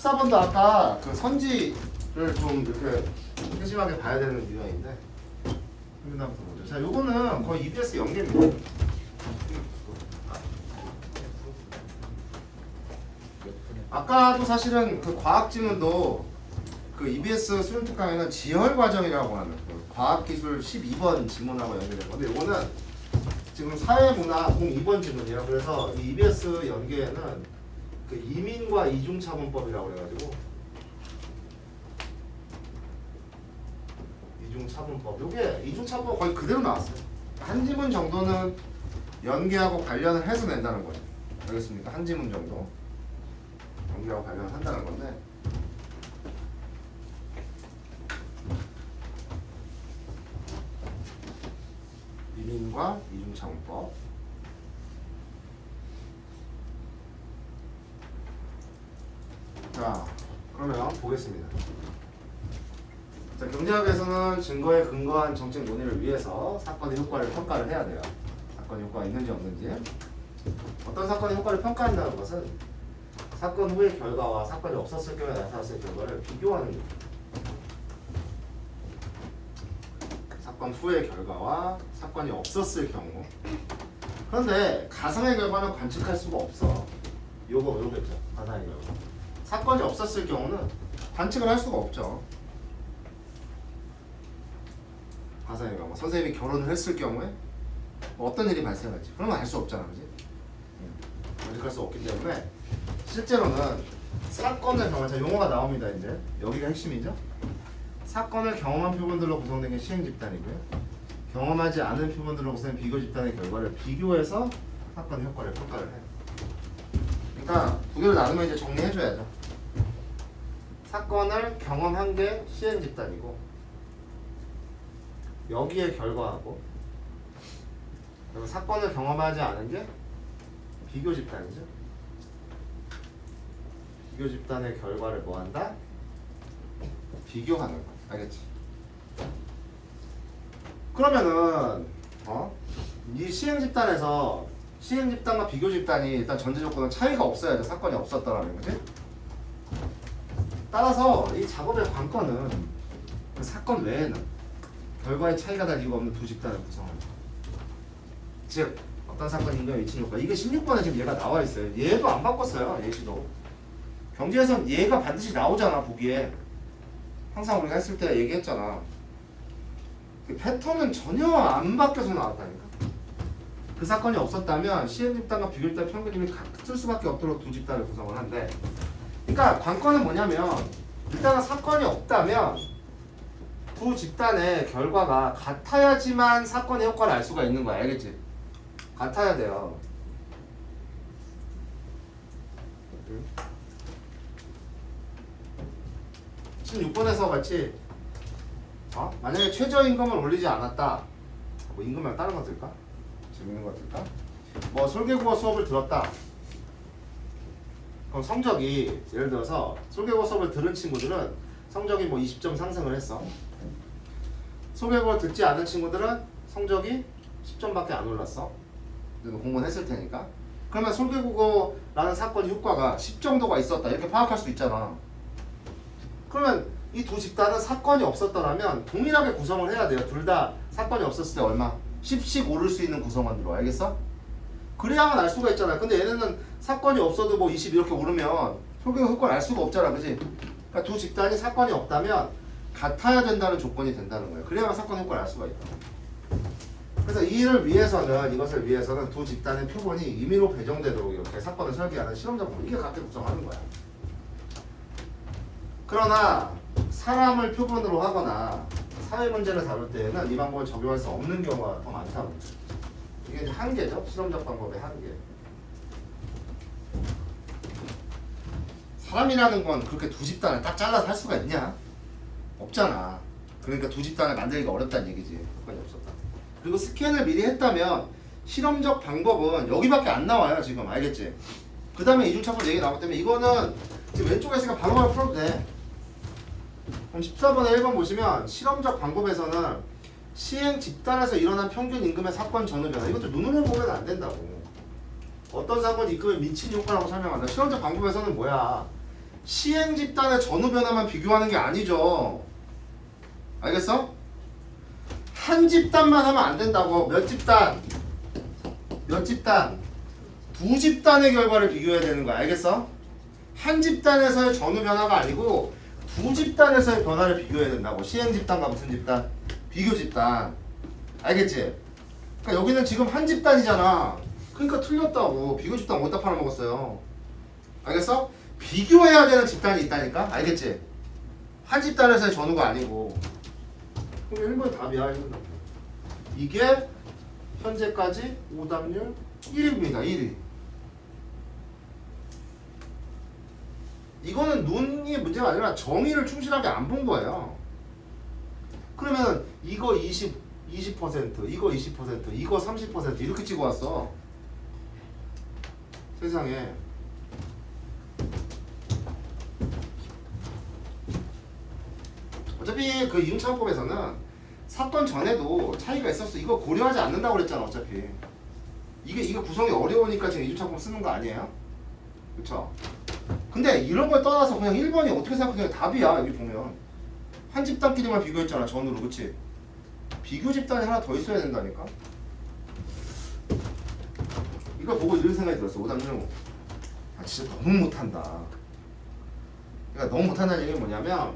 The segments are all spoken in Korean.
14번도 아까 그 선지를 좀 이렇게 세심하게 봐야 되는 유형인데 한번부터 보죠. 자, 요거는 거의 EBS 연계입니다. 아까도 사실은 그 과학 지문도 그 EBS 수능 특강에는 지열 과정이라고 하는 그 과학기술 12번 지문하고 연계된 건데 요거는 지금 사회문화 02번 지문이에요. 그래서 이 EBS 연계에는 그 이민과 이중차분법이라고 그래가지고 이중차분법 요게 이중차분법 거의 그대로 나왔어요. 한 지문 정도는 연계하고 관련을 해서 낸다는 거예요. 알겠습니까? 한 지문 정도 연계하고 관련을 한다는 건데 이민과 이중차분법. 자, 그러면 보겠습니다. 자, 경제학에서는 증거에 근거한 정책 논의를 위해서 사건의 효과를 평가를 해야 돼요. 사건의 효과가 있는지 없는지. 어떤 사건의 효과를 평가한다는 것은 사건 후의 결과와 사건이 없었을 경우에 나타났을 결과를 비교하는 거예요. 사건 후의 결과와 사건이 없었을 경우. 그런데 가상의 결과는 관측할 수가 없어. 요거죠. 가상의 결과. 사건이 없었을 경우는 관측을 할 수가 없죠. 가상의 경우. 선생님이 결혼을 했을 경우에 뭐 어떤 일이 발생할지 그러면 알 수 없잖아, 그지? 관측할 수 없기 때문에 실제로는 사건을 경험한, 자, 용어가 나옵니다. 이제 여기가 핵심이죠. 사건을 경험한 표본들로 구성된 게 시행 집단이고요. 경험하지 않은 표본들로 구성된 비교 집단의 결과를 비교해서 사건의 효과를 평가를 해요. 그러니까 두 개를 나누면 이제 정리해줘야죠. 사건을 경험한 게 시행 집단이고 여기에 결과하고 그리고 사건을 경험하지 않은 게 비교 집단이죠. 비교 집단의 결과를 뭐한다? 비교하는 거. 알겠지? 그러면은 이 시행 집단에서 시행 집단과 비교 집단이 일단 전제 조건은 차이가 없어야죠. 사건이 없었더라면, 그지? 따라서 이 작업의 관건은 그 사건 외에는 결과의 차이가 날 이유가 없는 두 집단을 구성하는 거예요. 즉 어떤 사건이 인과의 위치 효과. 이게 16번에 지금 얘가 나와 있어요. 얘도 안 바꿨어요. 예시도. 경제에선 얘가 반드시 나오잖아, 보기에. 항상 우리가 했을 때 얘기했잖아. 그 패턴은 전혀 안 바뀌어서 나왔다니까. 그 사건이 없었다면 시행 집단과 비교 집단 평균임이 같을 수밖에 없도록 두 집단을 구성을 한대. 그러니까 관건은 뭐냐면 일단은 사건이 없다면 두 집단의 결과가 같아야지만 사건의 효과를 알 수가 있는 거야. 알겠지? 같아야 돼요. 16번에서 같이 만약에 최저임금을 올리지 않았다. 뭐 임금 말고 다른 거 들까? 재밌는 거 들까? 뭐 설계국어 수업을 들었다. 그럼 성적이 예를 들어서 설계국어 수업을 들은 친구들은 성적이 뭐 20점 상승을 했어. 설계국어 듣지 않은 친구들은 성적이 10점밖에 안 올랐어. 공부는 했을 테니까. 그러면 설계국어라는 사건 효과가 10 정도가 있었다. 이렇게 파악할 수 있잖아. 그러면 이 두 집단은 사건이 없었더라면 동일하게 구성을 해야 돼요. 둘 다 사건이 없었을 때 얼마? 10씩 오를 수 있는 구성원으로. 알겠어? 그래야만 알 수가 있잖아. 근데 얘네는 사건이 없어도 뭐 20 이렇게 오르면 설계국 효과를 알 수가 없잖아. 그지? 그러니까 두 집단이 사건이 없다면 같아야 된다는 조건이 된다는 거예요. 그래야만 사건 효과를 알 수가 있다. 그래서 이것을 위해서는 두 집단의 표본이 임의로 배정되도록 이렇게 사건을 설계하는 실험적 방법, 이게 같게 구성하는 거야. 그러나 사람을 표본으로 하거나 사회 문제를 다룰 때에는 이 방법을 적용할 수 없는 경우가 더 많다고. 이게 이제 한계죠. 실험적 방법의 한계. 사람이라는 건 그렇게 두 집단을 딱 잘라서 할 수가 있냐? 없잖아. 그러니까 두 집단을 만들기가 어렵다는 얘기지. 그건 없었다. 그리고 스캔을 미리 했다면 실험적 방법은 여기밖에 안 나와요. 지금 알겠지? 그 다음에 이중차분 얘기 나오기 때문에 이거는 지금 왼쪽에 있으니까 바로바로 풀어도 돼. 그럼 14번에 1번 보시면 실험적 방법에서는 시행 집단에서 일어난 평균 임금의 사건 전후 변화. 이것도 눈으로 보면 안 된다고. 어떤 사건 임금에 미친 효과라고 설명한다. 실험적 방법에서는 뭐야? 시행 집단의 전후 변화만 비교하는 게 아니죠. 알겠어? 한 집단만 하면 안 된다고. 몇 집단? 몇 집단? 두 집단의 결과를 비교해야 되는 거야. 알겠어? 한 집단에서의 전후 변화가 아니고 두 집단에서의 변화를 비교해야 된다고. 시행 집단과 무슨 집단? 비교 집단. 알겠지? 그러니까 여기는 지금 한 집단이잖아. 그러니까 틀렸다고. 비교 집단 어디다 팔아먹었어요. 알겠어? 비교해야 되는 집단이 있다니까? 알겠지? 한 집단에서의 전후가 아니고. 그럼 1번 답이야. 1번 답. 이게 현재까지 오답률 1위입니다. 1위. 이거는 눈이 문제가 아니라 정의를 충실하게 안 본 거예요. 그러면 이거 20%, 이거 20%, 이거 30% 이렇게 찍어왔어. 세상에. 어차피 그 이중차법에서는 사건 전에도 차이가 있었어. 이거 고려하지 않는다고 그랬잖아. 어차피 이게 구성이 어려우니까 지금 이중차법 쓰는 거 아니에요? 그쵸? 근데 이런 걸 떠나서 그냥 1번이 어떻게 생각해? 그냥 답이야. 여기 보면 한 집단끼리만 비교했잖아. 전으로. 그치? 비교 집단이 하나 더 있어야 된다니까. 이걸 보고 이런 생각이 들었어. 오답률은 진짜 너무 못한다. 그러니까 너무 못한다는 얘기는 뭐냐면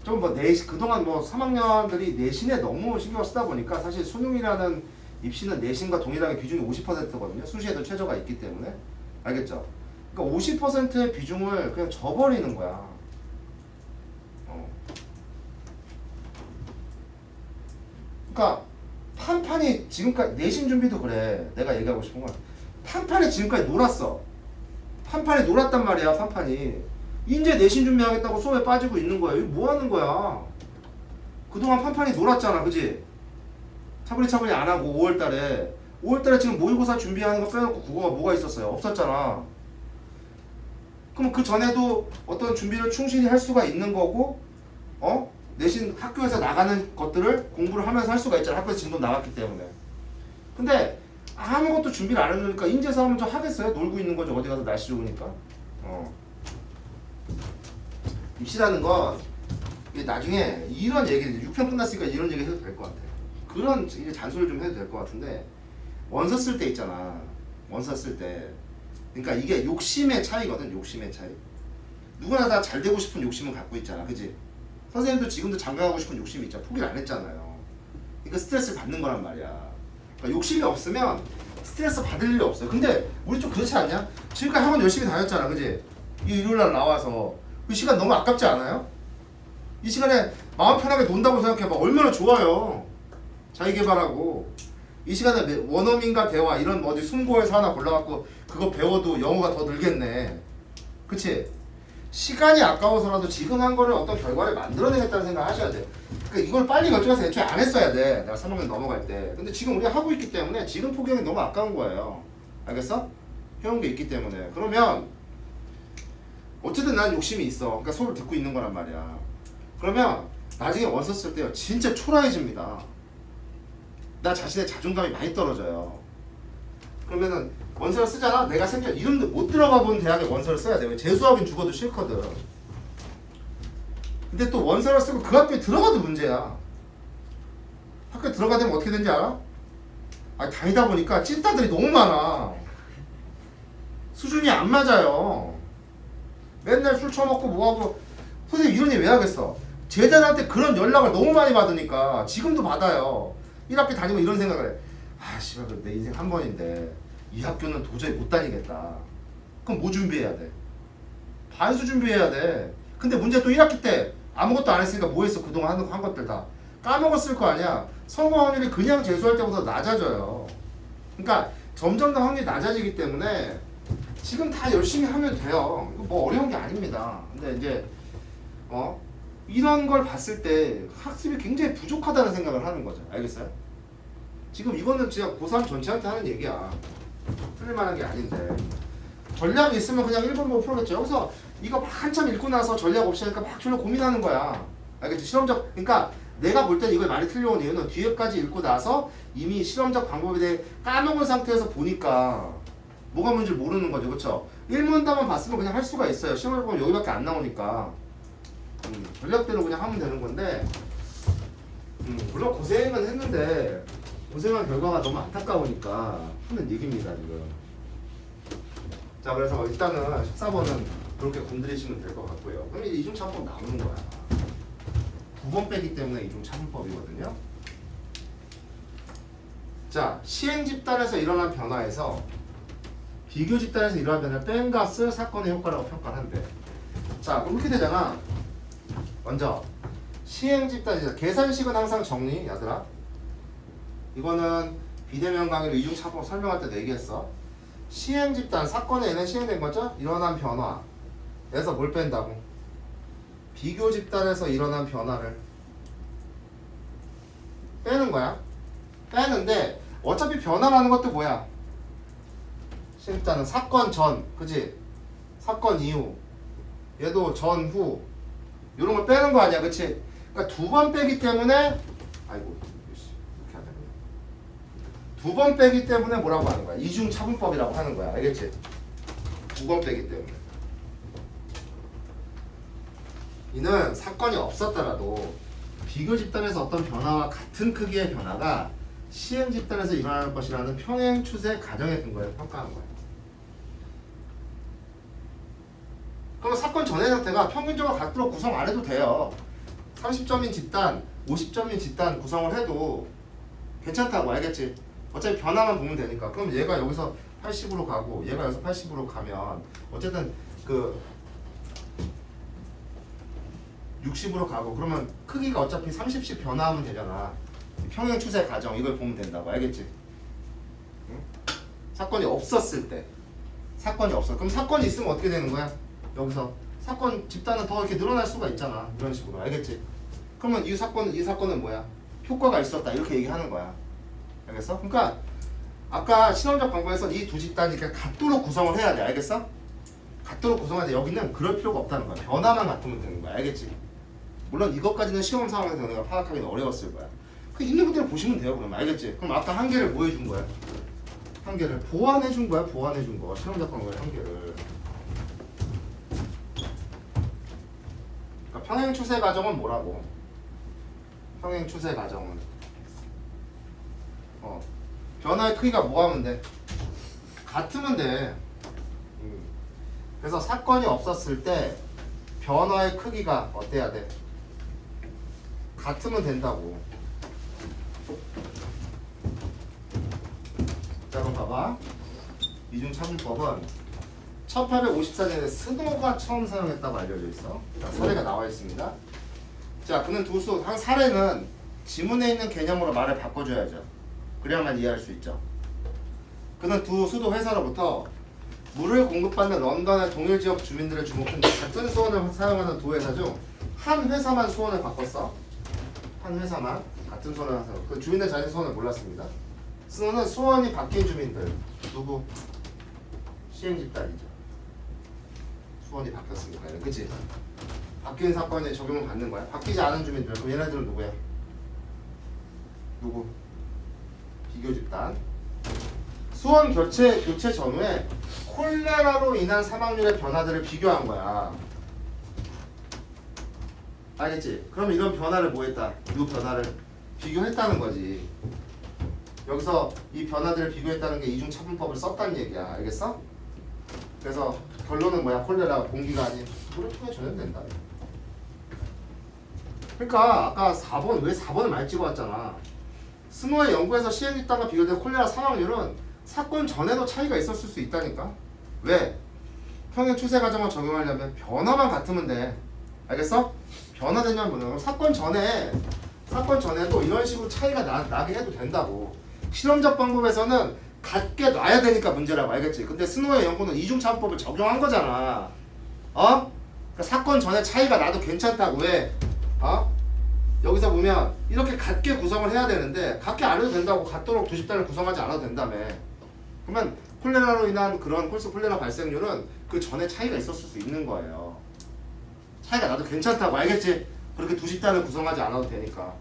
좀 뭐 내신 그동안 뭐 3학년들이 내신에 너무 신경을 쓰다 보니까 사실 수능이라는 입시는 내신과 동일하게 비중이 50%거든요. 수시에도 최저가 있기 때문에. 알겠죠? 그러니까 50%의 비중을 그냥 져버리는 거야. 그러니까 판판이 지금까지 내신 준비도 그래. 내가 얘기하고 싶은 건 판판이 지금까지 놀았어. 판판이 놀았단 말이야. 판판이 이제 내신 준비하겠다고 수업에 빠지고 있는 거야. 이거 뭐 하는 거야? 그동안 판판이 놀았잖아. 그지? 차분히 안 하고 5월달에 지금 모의고사 준비하는 거 빼놓고 국어가 뭐가 있었어요? 없었잖아. 그럼 그 전에도 어떤 준비를 충실히 할 수가 있는 거고, 내신 학교에서 나가는 것들을 공부를 하면서 할 수가 있잖아. 학교에서 진도 나갔기 때문에. 근데 아무것도 준비를 안 해놓으니까 인재사 하면 좀 하겠어요? 놀고 있는 거죠. 어디 가서 날씨 좋으니까. 입시라는 건 이게 나중에 이런 얘기를 6편 끝났으니까 이런 얘기 해도 될 것 같아. 그런 이제 잔소리를 좀 해도 될 것 같은데 원서 쓸 때 있잖아. 원서 쓸 때. 그러니까 이게 욕심의 차이거든. 욕심의 차이. 누구나 다 잘 되고 싶은 욕심은 갖고 있잖아. 그지? 선생님도 지금도 장가가고 싶은 욕심이 있잖아. 포기를 안 했잖아요. 그러니까 스트레스를 받는 거란 말이야. 그러니까 욕심이 없으면 스트레스 받을 일이 없어요. 근데 우리 좀 그렇지 않냐? 지금까지 학원 열심히 다녔잖아. 그지? 이 일요일날 나와서 그 시간 너무 아깝지 않아요? 이 시간에 마음 편하게 논다고 생각해봐. 얼마나 좋아요. 자기개발하고 이 시간에 원어민과 대화 이런 어디 숨고에서 하나 골라갖고 그거 배워도 영어가 더 늘겠네. 그치? 시간이 아까워서라도 지금 한 거를 어떤 결과를 만들어내겠다는 생각을 하셔야 돼. 그러니까 이걸 빨리 결정해서 애초에 안 했어야 돼. 내가 3학년 넘어갈 때. 근데 지금 우리가 하고 있기 때문에 지금 포기하기 너무 아까운 거예요. 알겠어? 해온 게 있기 때문에. 그러면 어쨌든 난 욕심이 있어. 그러니까 수업을 듣고 있는 거란 말이야. 그러면 나중에 원서 쓸 때요. 진짜 초라해집니다. 나 자신의 자존감이 많이 떨어져요. 그러면은 원서를 쓰잖아. 내가 생각 이름도 못 들어가 본 대학에 원서를 써야 돼. 왜 재수하긴 죽어도 싫거든. 근데 또 원서를 쓰고 그 학교에 들어가도 문제야. 학교에 들어가야 되면 어떻게 되는지 알아? 다니다 보니까 찐따들이 너무 많아. 수준이 안 맞아요. 맨날 술 처먹고 뭐하고. 선생님 이런 얘기 왜 하겠어? 제자들한테 그런 연락을 너무 많이 받으니까 지금도 받아요. 1학기 다니면 이런 생각을 해. 씨발 내 인생 한 번인데 이 학교는 도저히 못 다니겠다. 그럼 뭐 준비해야 돼? 반수 준비해야 돼. 근데 문제 또 1학기 때 아무것도 안 했으니까 뭐 했어? 그동안 한 것들 다 까먹었을 거 아니야. 성공 확률이 그냥 재수할 때보다 낮아져요. 그러니까 점점 더 확률이 낮아지기 때문에 지금 다 열심히 하면 돼요. 이거 뭐 어려운 게 아닙니다. 근데 이제 이런 걸 봤을 때 학습이 굉장히 부족하다는 생각을 하는 거죠. 알겠어요? 지금 이거는 진짜 고3 전체한테 하는 얘기야. 틀릴 만한 게 아닌데. 전략이 있으면 그냥 1번 보고 풀겠죠. 여기서 이거 막 한참 읽고 나서 전략 없이 하니까 막 졸라 고민하는 거야. 알겠지? 실험적, 그러니까 내가 볼 땐 이걸 많이 틀려온 이유는 뒤에까지 읽고 나서 이미 실험적 방법에 대해 까먹은 상태에서 보니까 뭐가 뭔지 모르는 거죠. 그쵸? 1문단만 봤으면 그냥 할 수가 있어요. 실험적 방법 여기밖에 안 나오니까 전략대로 그냥 하면 되는 건데 물론 고생은 했는데 고생한 결과가 너무 안타까우니까 하는 얘기입니다 지금. 자, 그래서 일단은 14번은 그렇게 건드리시면 될 것 같고요. 그럼 이제 이중차분법 나오는 거야. 두 번 빼기 때문에 이중차분법이거든요. 자, 시행 집단에서 일어난 변화에서 비교 집단에서 일어난 변화를 뺀 값을 사건의 효과라고 평가를 한대. 자, 그럼 이렇게 되잖아. 먼저 시행 집단이죠. 계산식은 항상 정리, 얘들아. 이거는 비대면 강의로 이중차분법 설명할 때도 얘기했어. 시행 집단, 사건의 얘는 시행된 거죠? 일어난 변화에서 뭘 뺀다고? 비교 집단에서 일어난 변화를 빼는 거야. 빼는데 어차피 변화라는 것도 뭐야? 시행 집단은 사건 전, 그치? 사건 이후, 얘도 전, 후 이런 걸 빼는 거 아니야, 그치? 그러니까 두 번 빼기 때문에 아이고 이렇게 하자. 두 번 빼기 때문에 뭐라고 하는 거야? 이중차분법이라고 하는 거야, 알겠지? 두 번 빼기 때문에. 이는 사건이 없었더라도 비교 집단에서 어떤 변화와 같은 크기의 변화가 시행 집단에서 일어날 것이라는 평행 추세 가정의 근거에 평가한 거야. 그럼 사건 전의 상태가 평균적으로 같도록 구성 안 해도 돼요. 30점인 집단, 50점인 집단 구성을 해도 괜찮다고, 알겠지? 어차피 변화만 보면 되니까. 그럼 얘가 여기서 80으로 가고 얘가 여기서 80으로 가면 어쨌든 그 60으로 가고 그러면 크기가 어차피 30씩 변화하면 되잖아. 평행 추세 가정 이걸 보면 된다고, 알겠지? 응? 사건이 없었을 때. 사건이 없어. 그럼 사건이 있으면 어떻게 되는 거야? 여기서 사건 집단은 더 이렇게 늘어날 수가 있잖아. 이런 식으로, 알겠지? 그러면 이 사건은 뭐야? 효과가 있었다 이렇게 얘기하는 거야. 알겠어? 그러니까 아까 실험적 방법에서 이 두 집단이 그냥 같도록 구성을 해야 돼. 알겠어? 같도록 구성해야 돼. 여기는 그럴 필요가 없다는 거야. 변화만 같으면 되는 거야. 알겠지? 물론 이것까지는 시험 상황에서 내가 파악하기는 어려웠을 거야. 그 있는 그대로 보시면 돼요. 그러면 알겠지? 그럼 아까 한 개를 뭐 해준 거야? 한 개를 보완해 준 거야. 보완해 준 거. 실험적 방법의 한 개를. 그러니까 평행 추세 가정은 뭐라고? 평행 추세 가정은 변화의 크기가 뭐 하면 돼? 같으면 돼. 그래서 사건이 없었을 때 변화의 크기가 어때야 돼? 같으면 된다고. 자, 그럼 봐봐. 이중차분법은 1854년에 스노가 처음 사용했다고 알려져 있어. 자, 사례가 나와 있습니다. 자, 그는 한 사례는 지문에 있는 개념으로 말을 바꿔줘야죠. 그래야만 이해할 수 있죠. 그는 두 수도 회사로부터 물을 공급받는 런던의 동일 지역 주민들의 주목했는데 같은 수원을 사용하는 두 회사 중 한 회사만 수원을 바꿨어. 한 회사만 같은 수원을 사용. 그 주민들 자신 수원을 몰랐습니다. 수원은 수원이 바뀐 주민들 누구? 시행 집단이죠. 수원이 바뀌었으니까, 그치? 바뀐 사건에 적용을 받는 거야. 바뀌지 않은 주민들, 그럼 얘네들은 누구야? 누구? 비교 집단. 수원 교체 전후에 콜레라로 인한 사망률의 변화들을 비교한 거야. 알겠지? 그럼 이런 변화를 뭐 했다? 이 변화를 비교했다는 거지. 여기서 이 변화들을 비교했다는 게 이중차분법을 썼다는 얘기야. 알겠어? 그래서 결론은 뭐야? 콜레라 공기가 아닌 물을 통해 전염된다. 그러니까 아까 4번 왜 4번을 많이 찍어왔잖아. 스노의 연구에서 시행 집단과 비교된 콜레라 사망률은 사건 전에도 차이가 있었을 수 있다니까. 왜? 평행 추세 과정을 적용하려면 변화만 같으면 돼. 알겠어? 변화되냐면 뭐냐면 사건 전에도 이런 식으로 차이가 나게 해도 된다고. 실험적 방법에서는 같게 놔야 되니까 문제라고, 알겠지? 근데 스노의 연구는 이중차분법을 적용한 거잖아. 그러니까 사건 전에 차이가 나도 괜찮다고. 왜? 여기서 보면 이렇게 같게 구성을 해야 되는데 같게 안 해도 된다고. 같도록 두 집단을 구성하지 않아도 된다며. 그러면 콜레라로 인한 그런 홀수 콜레라 발생률은 그 전에 차이가 있었을 수 있는 거예요. 차이가 나도 괜찮다고, 알겠지? 그렇게 두 집단을 구성하지 않아도 되니까.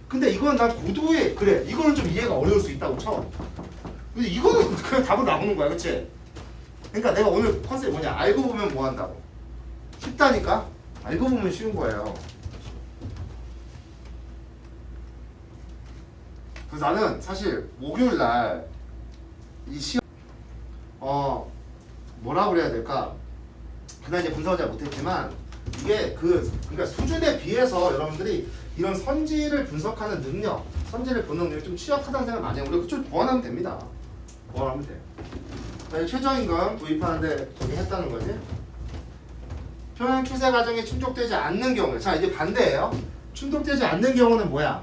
근데 이건 난 고도의 그래 이거는 좀 이해가 어려울 수 있다고 쳐. 근데 이거는 그냥 답으로 나오는 거야, 그치? 그러니까 내가 오늘 컨셉이 뭐냐? 알고 보면 뭐 한다고? 쉽다니까? 알고 보면 쉬운 거예요. 그래서 나는 사실 목요일 날 이 시험 뭐라 그래야 될까? 그날 이제 분석을 잘 못했지만 이게 그러니까 수준에 비해서 여러분들이 이런 선지를 분석하는 능력, 선지를 보는 능력이 좀 취약하다는 생각 많이 해요. 우리가 그쪽 보완하면 됩니다. 보완하면 돼. 자, 최저임금 도입하는데 저기 했다는 거지. 평행 추세 과정이 충족되지 않는 경우에, 자 이제 반대예요. 충족되지 않는 경우는 뭐야?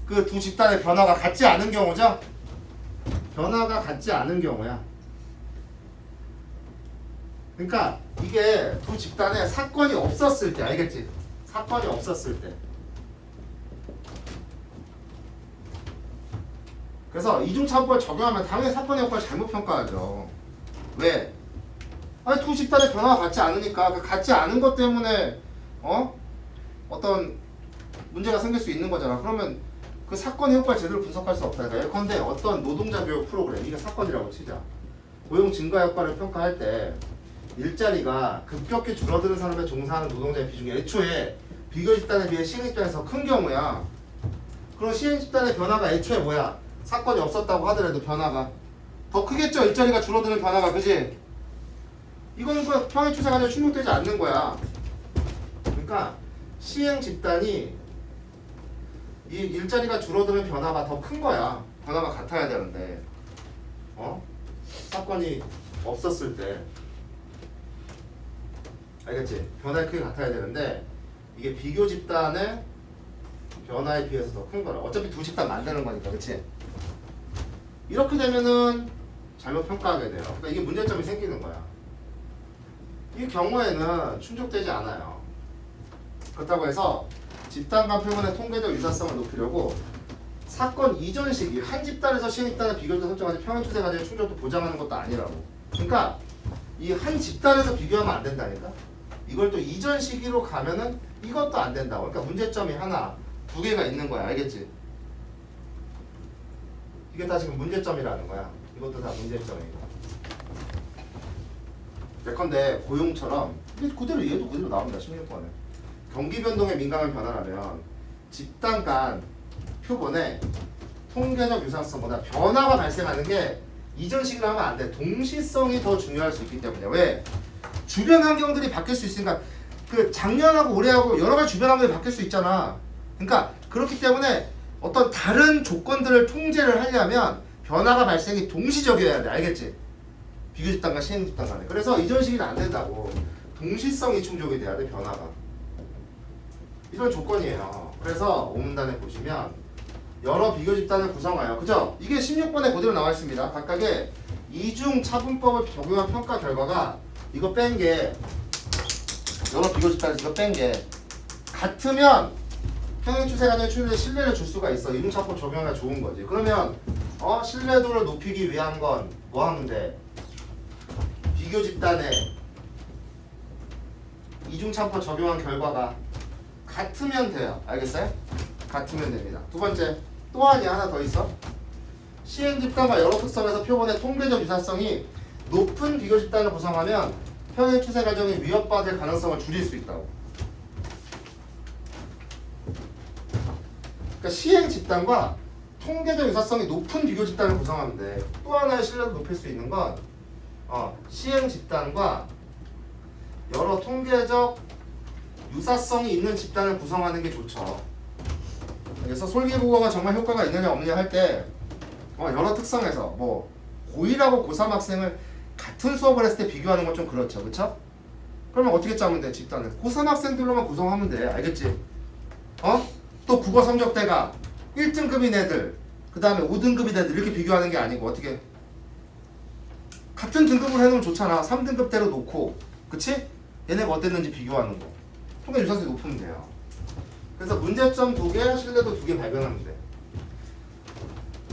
그 두 집단의 변화가 같지 않은 경우죠. 변화가 같지 않은 경우야. 그러니까 이게 두 집단에 사건이 없었을 때, 알겠지? 사건이 없었을 때. 그래서 이중차법을 적용하면 당연히 사건의 효과를 잘못 평가하죠. 왜? 아니 두 집단의 변화가 같지 않으니까 그 같지 않은 것 때문에 어떤 문제가 생길 수 있는 거잖아. 그러면 그 사건의 효과를 제대로 분석할 수 없다니까. 예컨대 어떤 노동자 교육 프로그램, 이게 사건이라고 치자. 고용 증가 효과를 평가할 때 일자리가 급격히 줄어드는 산업에 종사하는 노동자의 비중이 애초에 비교 집단에 비해 시행 집단에서 큰 경우야. 그럼 시행 집단의 변화가 애초에 뭐야? 사건이 없었다고 하더라도 변화가 더 크겠죠. 일자리가 줄어드는 변화가, 그지? 이거는 그 평행 추세 과정이 충족되지 않는 거야. 그러니까 시행 집단이 이 일자리가 줄어드는 변화가 더 큰 거야. 변화가 같아야 되는데 사건이 없었을 때, 알겠지? 변화의 크기가 같아야 되는데 이게 비교 집단의 변화에 비해서 더 큰 거라. 어차피 두 집단 만드는 거니까, 그치? 이렇게 되면은 잘못 평가하게 돼요. 그러니까 이게 문제점이 생기는 거야. 이 경우에는 충족되지 않아요. 그렇다고 해서 집단 간 표본의 통계적 유사성을 높이려고 사건 이전 시기 한 집단에서 시행 집단의 비교도 설정하지 평행 추세 과정의 충족도 보장하는 것도 아니라고. 그러니까 이 한 집단에서 비교하면 안 된다니까. 이걸 또 이전 시기로 가면은 이것도 안 된다고. 그러니까 문제점이 하나, 두 개가 있는 거야. 알겠지? 이게 다 지금 문제점이라는 거야. 이것도 다 문제점이고. 예컨대 고용처럼 그대로 얘도 그대로 나옵니다. 16번에 경기 변동에 민감한 변화라면 집단 간 표본의 통계적 유사성보다 변화가 발생하는 게 이전 시기로 하면 안 돼. 동시성이 더 중요할 수 있기 때문에. 왜? 주변 환경들이 바뀔 수 있으니까. 그 작년하고 올해하고 여러 가지 주변 환경이 바뀔 수 있잖아. 그러니까 그렇기 때문에 어떤 다른 조건들을 통제를 하려면 변화가 발생이 동시적이어야 돼. 알겠지? 비교 집단과 시행 집단 간에. 그래서 이전 시기는 안 된다고. 동시성이 충족이 돼야 돼, 변화가. 이런 조건이에요. 그래서 오문단에 보시면 여러 비교 집단을 구성하여, 그죠? 이게 16번에 그대로 나와 있습니다. 각각의 이중 차분법을 적용한 평가 결과가 이거 뺀 게, 여러 비교 집단에서 이거 뺀 게 같으면 평행 추세 과정의 추이에 신뢰를 줄 수가 있어. 이중차법 적용하면 좋은 거지. 그러면 신뢰도를 높이기 위한 건 뭐 하면 돼? 비교 집단에 이중차법 적용한 결과가 같으면 돼요. 알겠어요? 같으면 됩니다. 두 번째, 또한이 하나 더 있어. 시행 집단과 여러 특성에서 표본의 통계적 유사성이 높은 비교 집단을 구성하면 평행 추세 과정이 위협받을 가능성을 줄일 수 있다고. 그러니까 시행 집단과 통계적 유사성이 높은 비교 집단을 구성하면 돼. 또 하나의 신뢰도 높일 수 있는 건 시행 집단과 여러 통계적 유사성이 있는 집단을 구성하는 게 좋죠. 그래서 솔기국어가 정말 효과가 있느냐 없느냐 할 때 여러 특성에서 뭐 고1하고 고3 학생을 같은 수업을 했을 때 비교하는 건 좀 그렇죠. 그쵸? 그러면 어떻게 짜면 돼, 집단을? 고3 학생들로만 구성하면 돼. 알겠지? 또 국어 성적대가 1등급인 애들, 그 다음에 5등급인 애들 이렇게 비교하는 게 아니고 어떻게? 같은 등급으로 해놓으면 좋잖아. 3등급대로 놓고, 그치? 얘네가 어땠는지 비교하는 거. 통계 유사성이 높으면 돼요. 그래서 문제점 2개, 신뢰도 2개 발견하면 돼.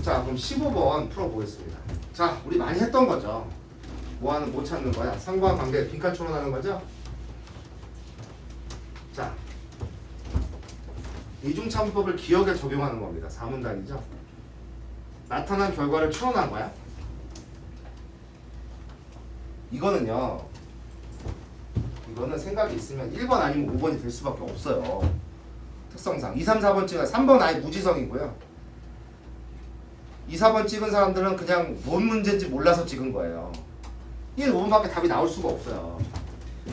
자, 그럼 15번 풀어보겠습니다. 자, 우리 많이 했던 거죠. 뭐 찾는 거야? 상관관계 빈칸 추론하는 거죠? 자, 이중참법을 기억에 적용하는 겁니다. 사문단이죠. 나타난 결과를 추론한 거야. 이거는요. 이거는 생각이 있으면 1번 아니면 5번이 될 수밖에 없어요. 특성상 2, 3, 4번 찍은 3번 아예 무지성이고요. 2, 4번 찍은 사람들은 그냥 뭔 문제인지 몰라서 찍은 거예요. 1, 5번밖에 답이 나올 수가 없어요.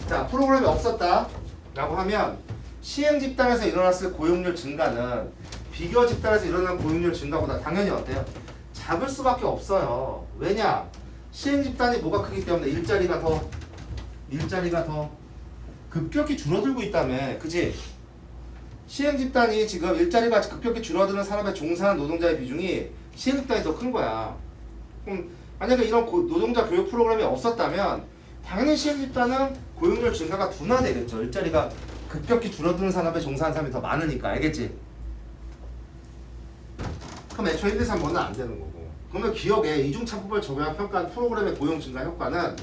자, 프로그램이 없었다 라고 하면 시행 집단에서 일어났을 고용률 증가는 비교 집단에서 일어난 고용률 증가보다 당연히 어때요? 작을 수밖에 없어요. 왜냐? 시행 집단이 뭐가 크기 때문에 일자리가 더 급격히 줄어들고 있다며. 그지? 시행 집단이 지금 일자리가 급격히 줄어드는 산업에 종사하는 노동자의 비중이 시행 집단이 더 큰 거야. 그럼 만약에 이런 노동자 교육 프로그램이 없었다면 당연히 시행 집단은 고용률 증가가 둔화되겠죠. 일자리가 급격히 줄어드는 산업에 종사하는 사람이 더 많으니까. 알겠지? 그럼 애초에 1, 2, 3번은 안 되는 거고. 그러면 기억에 이중참법을 적용한 평가한 프로그램의 고용 증가 효과는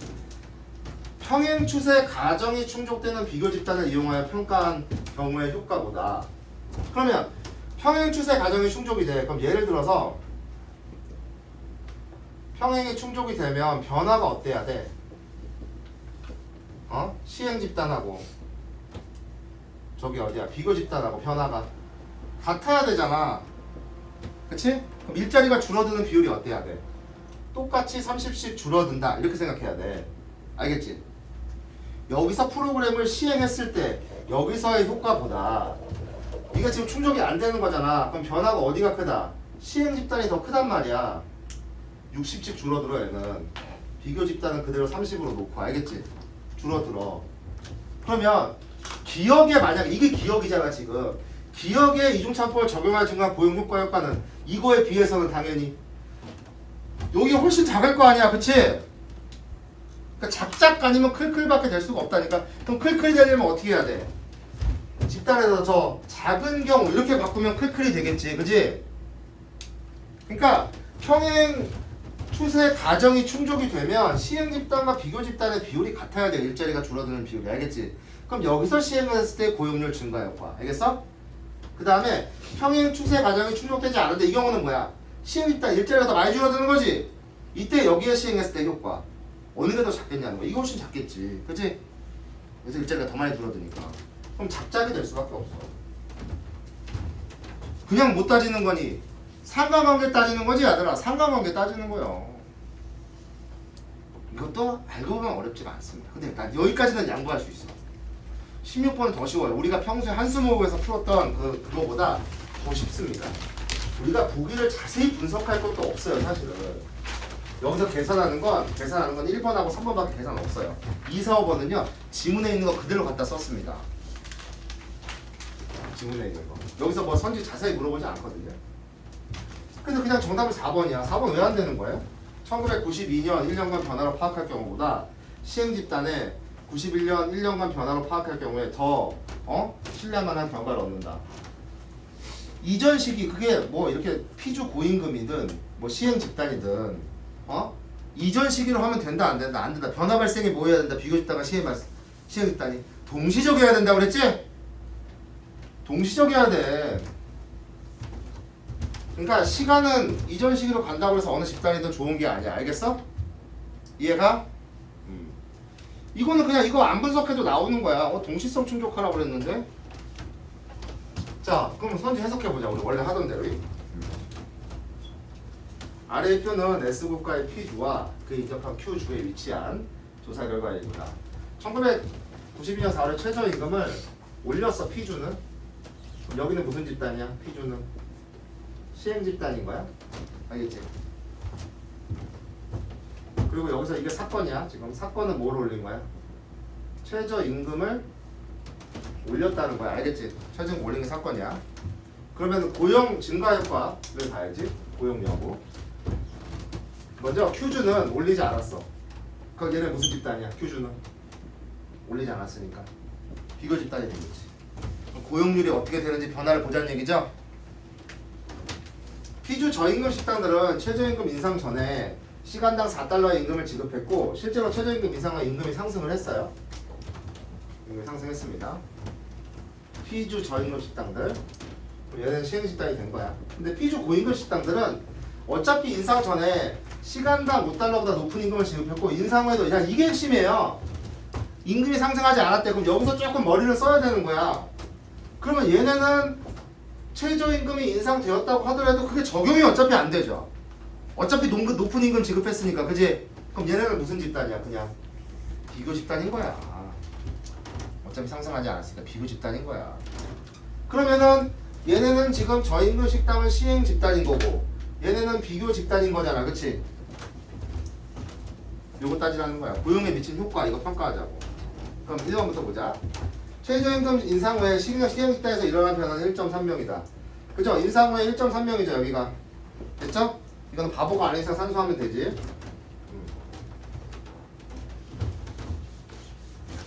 평행 추세 가정이 충족되는 비교 집단을 이용하여 평가한 경우의 효과보다. 그러면 평행 추세 가정이 충족이 돼. 그럼 예를 들어서 평행이 충족이 되면 변화가 어때야 돼? 시행 집단하고 저기 어디야? 비교 집단하고 변화가 같아야 되잖아. 그치? 그럼 일자리가 줄어드는 비율이 어때야 돼? 똑같이 30씩 줄어든다. 이렇게 생각해야 돼. 알겠지? 여기서 프로그램을 시행했을 때 여기서의 효과보다 이게 지금 충족이 안 되는 거잖아. 그럼 변화가 어디가 크다? 시행 집단이 더 크단 말이야. 60씩 줄어들어 얘는. 비교 집단은 그대로 30으로 놓고. 알겠지? 줄어들어. 그러면 기억에 만약에 이게 기억이잖아 지금. 기억에 이중참법을 적용할 증가한 고용 효과 효과는 이거에 비해서는 당연히 여기 훨씬 작을 거 아니야. 그치? 그러니까 작작 아니면 클클밖에 될 수가 없다니까. 그럼 클클 되려면 어떻게 해야 돼? 집단에서 저 작은 경우 이렇게 바꾸면 클클이 되겠지. 그치? 그러니까 평행 추세 가정이 충족이 되면 시행 집단과 비교 집단의 비율이 같아야 돼. 일자리가 줄어드는 비율이. 알겠지? 그럼 여기서 시행을 했을 때 고용률 증가 효과. 알겠어? 그 다음에 평행 추세 가정이 충족되지 않은데 이 경우는 뭐야? 시행 집단 일자리가 더 많이 줄어드는 거지? 이때 여기에 시행했을 때 효과. 어느 게 더 작겠냐는 거야. 이거 훨씬 작겠지. 그치? 그래서 일자리가 더 많이 줄어드니까. 그럼 작작이 될 수밖에 없어. 그냥 못 따지는 거니? 상관관계 따지는 거지 얘들아. 상관관계 따지는 거요. 이것도 알고 보면 어렵지가 않습니다. 근데 난 여기까지는 양보할 수 있어. 16번은 더 쉬워요. 우리가 평소에 한수모국에서 풀었던 그거보다 더 쉽습니다. 우리가 보기를 자세히 분석할 것도 없어요 사실은. 여기서 계산하는 건 1번하고 3번밖에 계산 없어요. 2, 4, 5번은요 지문에 있는 거 그대로 갖다 썼습니다. 지문에 있는 거. 여기서 뭐 선지 자세히 물어보지 않거든요. 그래서 그냥 정답은 4번이야. 4번 왜 안 되는 거예요? 1992년 1년간 변화로 파악할 경우보다 시행 집단에 91년 1년간 변화로 파악할 경우에 더 신뢰만한 결과를 얻는다. 이전 시기 그게 뭐 이렇게 피주 고임금이든 뭐 시행 집단이든 이전 시기로 하면 된다 안 된다? 안 된다. 변화 발생이 뭐 해야 된다? 비교 집단과 시행 집단이 동시적이어야 된다고 그랬지? 동시적이어야 돼. 그러니까 시간은 이전 시기로 간다고 해서 어느 집단이든 좋은 게 아니야. 알겠어? 이해가? 이거는 그냥 이거 안 분석해도 나오는 거야. 동시성 충족하라고 그랬는데. 자, 그럼 선지 해석해보자. 우리 원래 하던 대로. 아래의 표는 S국가의 P주와 그 인접한 Q주에 위치한 조사 결과입니다. 1992년 4월에 최저임금을 올렸어. P주는. 여기는 무슨 집단이야? P주는 시행 집단인 거야. 알겠지? 그리고 여기서 이게 사건이야. 지금 사건은 뭘 올린 거야? 최저임금을 올렸다는 거야. 알겠지? 최저임금 올린 게 사건이야. 그러면 고용 증가 효과를 봐야지. 고용 여부. 먼저 Q주는 올리지 않았어. 그럼 얘는 무슨 집단이야? Q주는 올리지 않았으니까 비교 집단이 되겠지. 고용률이 어떻게 되는지 변화를 보자는 얘기죠. P주 저임금 식당들은 최저임금 인상 전에 시간당 4달러의 임금을 지급했고 실제로 최저임금 인상과 임금이 상승을 했어요. 임금이 상승했습니다. P주 저임금 식당들. 얘는 시행식당이 된 거야. 근데 B주 고임금 식당들은 어차피 인상 전에 시간당 5달러보다 높은 임금을 지급했고 인상 후에도 그냥 이게 핵심이에요. 임금이 상승하지 않았대. 그럼 여기서 조금 머리를 써야 되는 거야. 그러면 얘네는 최저임금이 인상되었다고 하더라도 그게 적용이 어차피 안 되죠. 어차피 높은 임금 지급했으니까, 그지? 그럼 얘네는 무슨 집단이야? 그냥 비교 집단인 거야. 어차피 상승하지 않았으니까 비교 집단인 거야. 그러면은 얘네는 지금 저임금 식당은 시행 집단인 거고 얘네는 비교 집단인 거잖아, 그치? 요거 따지라는 거야. 고용에 미친 효과 이거 평가하자고. 그럼 1번부터 보자. 최저임금 인상 후에 시행 집단에서 일어난 변화는 1.3명이다. 그죠? 인상 후에 1.3명이죠 여기가. 됐죠? 이거는 바보가 아닌 이상 산수하면 되지.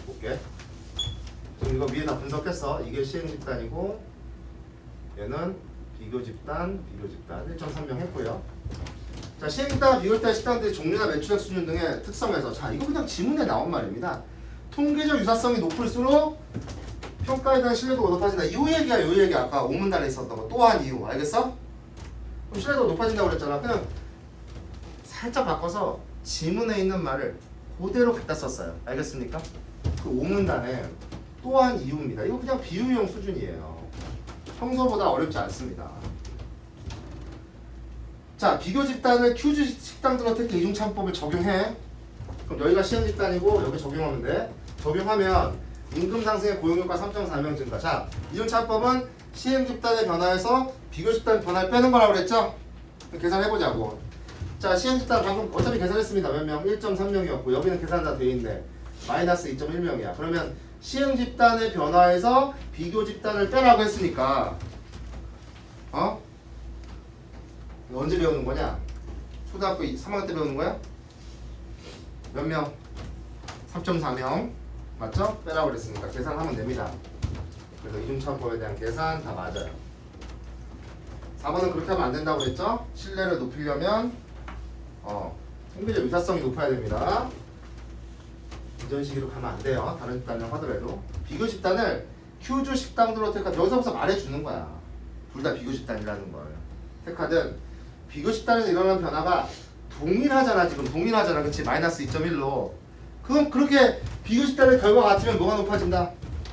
볼게. 지금 이거 위에다 분석했어. 이게 시행 집단이고 얘는 비교 집단 1.3명 했고요. 자, 시행 집단, 비교 집단 식당들의 종류나 매출액 수준 등의 특성에서, 자, 이거 그냥 지문에 나온 말입니다. 통계적 유사성이 높을수록 평가에 대한 신뢰도가 높아진다. 요 얘기야, 요 얘기. 아까 오문단에 있었던 거. 또한 이유. 알겠어? 그럼 신뢰도가 높아진다고 그랬잖아. 그냥 살짝 바꿔서 지문에 있는 말을 그대로 갖다 썼어요. 알겠습니까? 그 오문단에 또한 이유입니다. 이거 그냥 비유형 수준이에요. 평소보다 어렵지 않습니다. 자, 비교 집단을 큐즈 식당들한테 이중차법을 적용해. 그럼 여기가 시행 집단이고 여기 적용하면 돼. 적용하면 임금 상승의 고용효과 3.4명 증가. 자, 이중차법은 시행 집단의 변화에서 비교 집단 변화를 빼는 거라고 그랬죠? 계산해보자고. 자, 시행 집단 방금 어차피 계산했습니다. 몇 명? 1.3명이었고 여기는 계산 다 돼 있네. 마이너스 2.1명이야. 그러면 시행 집단의 변화에서 비교 집단을 빼라고 했으니까 이거 언제 배우는 거냐? 초등학교 3학년 때 배우는 거야? 몇 명? 3.4명 맞죠? 빼라고 그랬으니까 계산하면 됩니다. 그래서 이중차법에 대한 계산 다 맞아요. 4번은 그렇게 하면 안 된다고 그랬죠? 신뢰를 높이려면 통계적 유사성이 높아야 됩니다. 이전 시기로 가면 안 돼요. 다른 집단을 하더라도. 비교 집단을 큐즈 식당들로 택하든 여기서부터 말해주는 거야. 둘 다 비교 집단이라는 걸. 택하든 비교 집단에서 일어나는 변화가 동일하잖아. 지금 동일하잖아. 그치? 마이너스 2.1로. 그럼 그렇게 비교 집단의 결과가 같으면 뭐가 높아진다?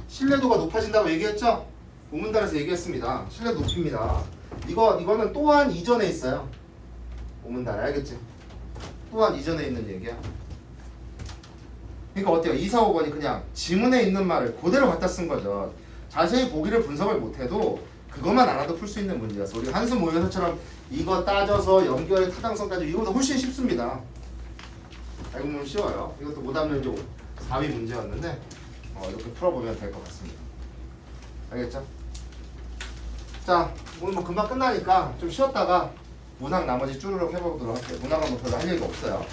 신뢰도가 높아진다고 얘기했죠? 오문단에서 얘기했습니다. 신뢰도 높입니다. 이거는 또한 이전에 있어요. 오문단에. 알겠지? 또한 이전에 있는 얘기야. 그러니까 어때요? 2, 4, 5번이 그냥 지문에 있는 말을 그대로 갖다 쓴 거죠. 자세히 보기를 분석을 못해도 그것만 알아도 풀 수 있는 문제였어. 우리 한수 모의고사처럼 이거 따져서 연결의 타당성 따지고 이거보다 훨씬 쉽습니다. 알고 보면 쉬워요. 이것도 못하면 이제 4위 문제였는데 이렇게 풀어보면 될 것 같습니다. 알겠죠? 자, 오늘 뭐 금방 끝나니까 좀 쉬었다가 문항 나머지 쭈르륵 해보도록 할게요. 문항은 뭐 별로 할 얘기가 없어요.